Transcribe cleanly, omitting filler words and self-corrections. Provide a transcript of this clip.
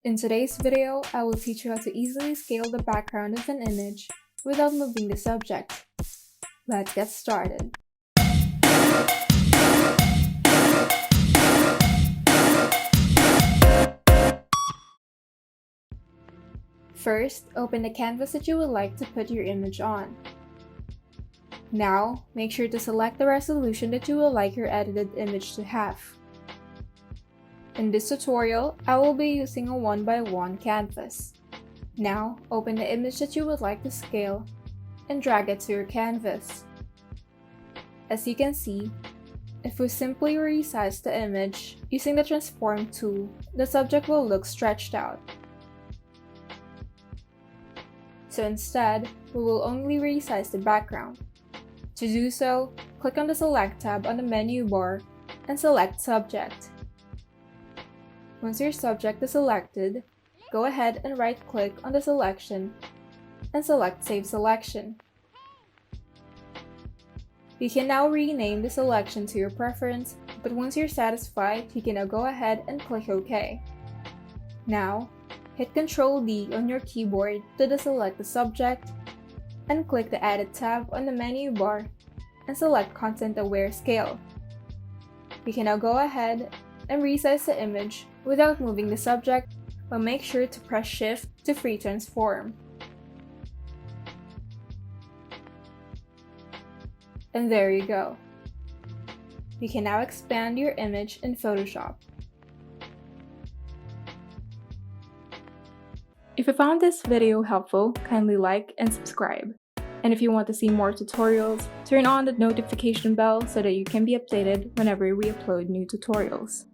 In today's video, I will teach you how to easily scale the background of an image without moving the subject. Let's get started. First, open the canvas that you would like to put your image on. Now, make sure to select the resolution that you would like your edited image to have. In this tutorial, I will be using a 1x1 canvas. Now, open the image that you would like to scale and drag it to your canvas. As you can see, if we simply resize the image using the transform tool, the subject will look stretched out. So instead, we will only resize the background. To do so, click on the Select tab on the menu bar and select Subject. Once your subject is selected, go ahead and right-click on the selection and select Save Selection. You can now rename the selection to your preference, but once you're satisfied, you can now go ahead and click OK. Now, hit Ctrl-D on your keyboard to deselect the subject, and click the Edit tab on the menu bar and select Content Aware Scale. You can now go ahead and resize the image without moving the subject, but make sure to press Shift to free transform. And there you go. You can now expand your image in Photoshop. If you found this video helpful, kindly like and subscribe. And if you want to see more tutorials, turn on the notification bell so that you can be updated whenever we upload new tutorials.